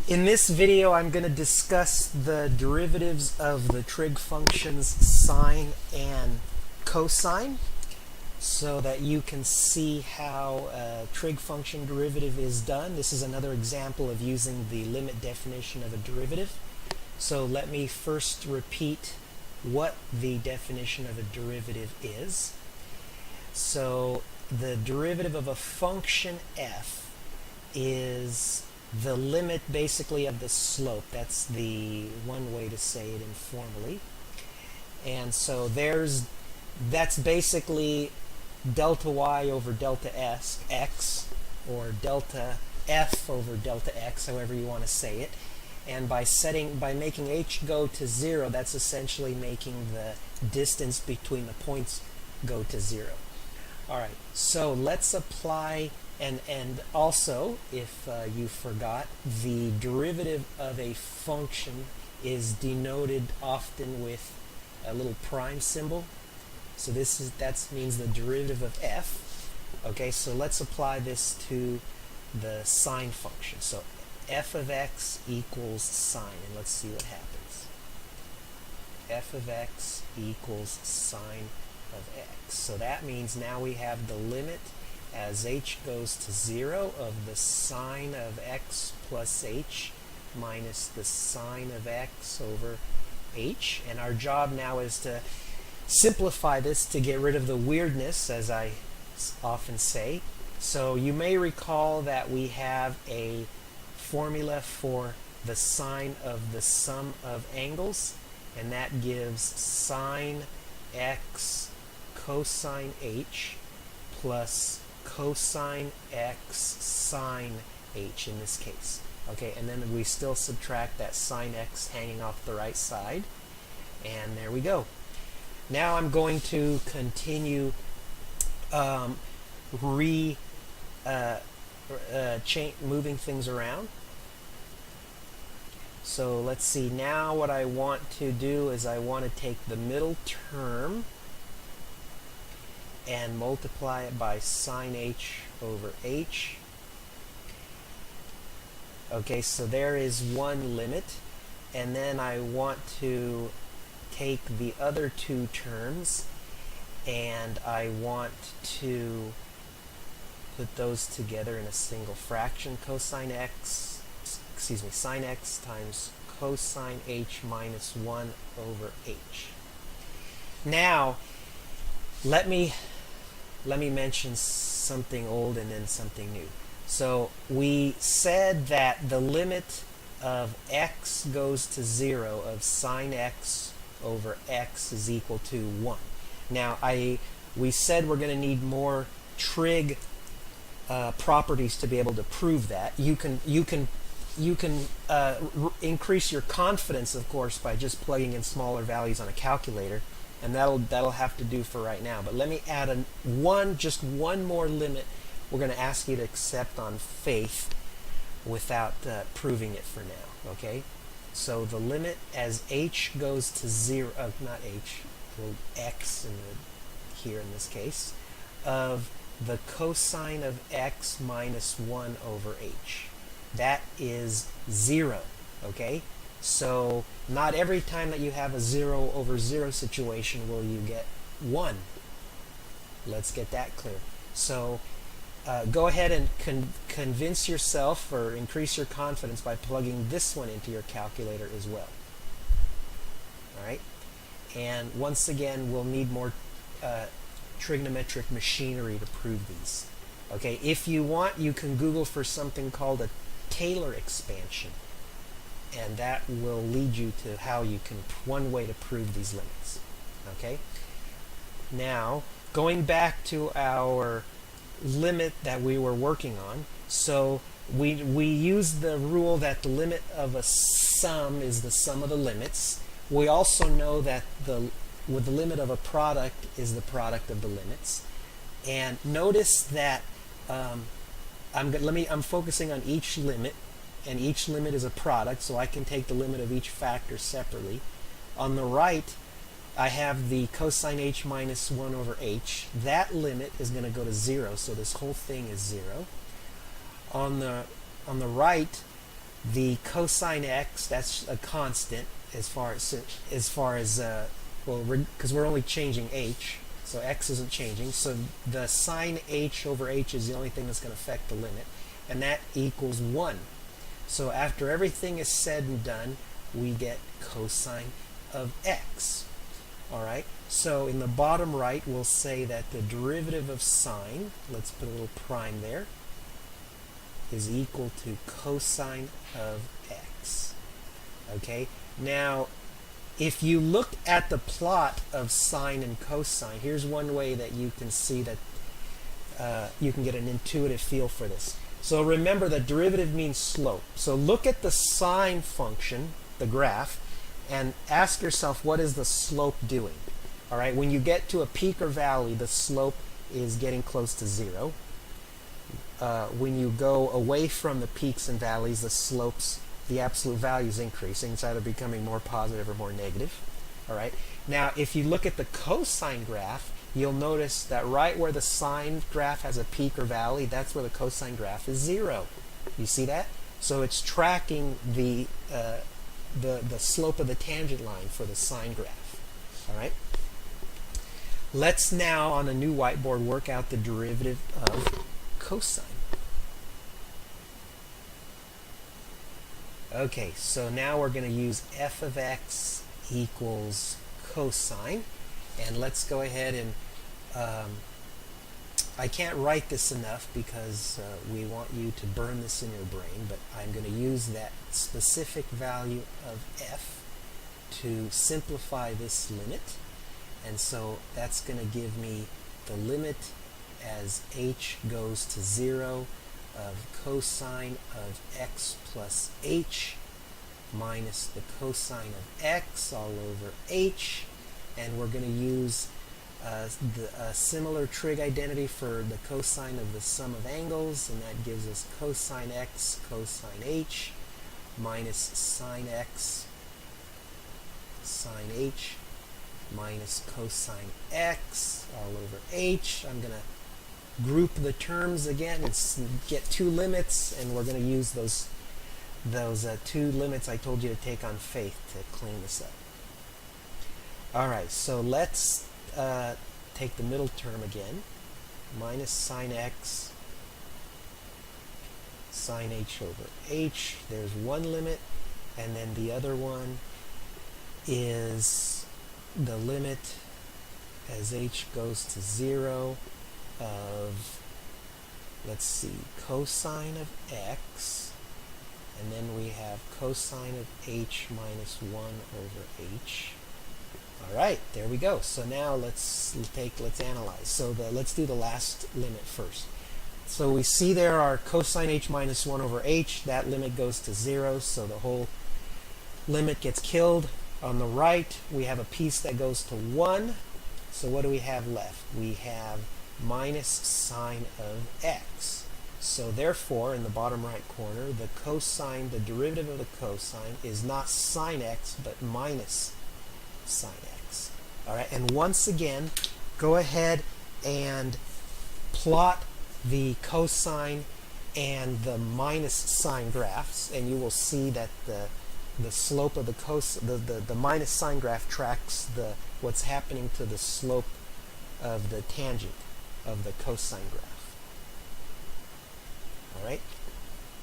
In this video, I'm going to discuss the derivatives of the trig functions sine and cosine so that you can see how a trig function derivative is done. This is another example of using the limit definition of a derivative. So let me first repeat what the definition of a derivative is. So the derivative of a function f is the limit basically of the slope. That's the one way to say it informally. And so that's basically delta y over delta x, or delta f over delta x, however you want to say it. And by making h go to 0, that's essentially making the distance between the points go to 0. Alright, so let's apply, and also, if you forgot, the derivative of a function is denoted often with a little prime symbol. So that means the derivative of f. Okay, so let's apply this to the sine function. So f of x equals sine, and let's see what happens. F of x equals sine of x. So that means now we have the limit as h goes to 0 of the sine of x plus h minus the sine of x over h. And our job now is to simplify this to get rid of the weirdness, as I often say. So you may recall that we have a formula for the sine of the sum of angles, and that gives sine x cosine h plus cosine x sine h in this case. Okay, and then we still subtract that sine x hanging off the right side, and there we go. Now I'm going to continue moving things around. So let's see, now what I want to do is I want to take the middle term and multiply it by sine h over h. Okay, so there is one limit, and then I want to take the other two terms and I want to put those together in a single fraction. Sine x times cosine h minus 1 over h. Now let me mention something old and then something new. So we said that the limit of x goes to 0 of sine x over x is equal to 1. Now we said we're going to need more trig properties to be able to prove that. You can increase your confidence, of course, by just plugging in smaller values on a calculator, and that'll have to do for right now. But let me add just one more limit we're going to ask you to accept on faith without proving it for now. Okay, so the limit as h goes to 0, not h, well, x here in this case, of the cosine of x minus 1 over h. That is 0. Okay, so not every time that you have a 0 over 0 situation will you get 1. Let's get that clear. So go ahead and convince yourself or increase your confidence by plugging this one into your calculator as well. Alright, and once again we'll need more trigonometric machinery to prove these. Okay, if you want, you can Google for something called a Taylor expansion, and that will lead you to one way to prove these limits. Okay, now going back to our limit that we were working on, so we use the rule that the limit of a sum is the sum of the limits. We also know that the limit of a product is the product of the limits. And notice that I'm focusing on each limit, and each limit is a product, so I can take the limit of each factor separately. On the right, I have the cosine h minus 1 over h. That limit is going to go to 0, so this whole thing is 0. On the right, The cosine x, that's a constant as far as well, because we're only changing h, so x isn't changing. So the sine h over h is the only thing that's going to affect the limit, and that equals 1. So after everything is said and done, we get cosine of x. All right. So in the bottom right, we'll say that the derivative of sine, let's put a little prime there, is equal to cosine of x. Okay. Now, if you look at the plot of sine and cosine, here's one way that you can see that you can get an intuitive feel for this. So remember that derivative means slope. So look at the sine function, the graph, and ask yourself, what is the slope doing? All right, when you get to a peak or valley, the slope is getting close to 0. When you go away from the peaks and valleys, the slopes, the absolute value is increasing. It's either becoming more positive or more negative. All right. Now, if you look at the cosine graph, you'll notice that right where the sine graph has a peak or valley, that's where the cosine graph is 0. You see that? So it's tracking the slope of the tangent line for the sine graph. All right. Let's now, on a new whiteboard, work out the derivative of cosine. Okay, so now we're going to use f of x equals cosine, and let's go ahead and I can't write this enough because we want you to burn this in your brain, but I'm going to use that specific value of f to simplify this limit, and so that's going to give me the limit as h goes to 0 of cosine of x plus h minus the cosine of x all over h, and we're going to use a similar trig identity for the cosine of the sum of angles, and that gives us cosine x cosine h minus sine x sine h minus cosine x all over h. I'm going to group the terms again and get two limits, and we're going to use those two limits I told you to take on faith to clean this up. Alright, so let's take the middle term again, minus sine x sine h over h. There's one limit, and then the other one is the limit as h goes to 0 of, let's see, cosine of x, and then we have cosine of h minus 1 over h. Alright, there we go. So now let's analyze. So let's do the last limit first. So we see there our cosine h minus 1 over h, that limit goes to 0, so the whole limit gets killed. On the right, we have a piece that goes to 1, so what do we have left? We have minus sine of x. So therefore, in the bottom right corner, the cosine, the derivative of the cosine is not sine x, but minus sine x. All right, and once again, go ahead and plot the cosine and the minus sine graphs, and you will see that the slope of the minus sine graph tracks what's happening to the slope of the tangent of the cosine graph. All right.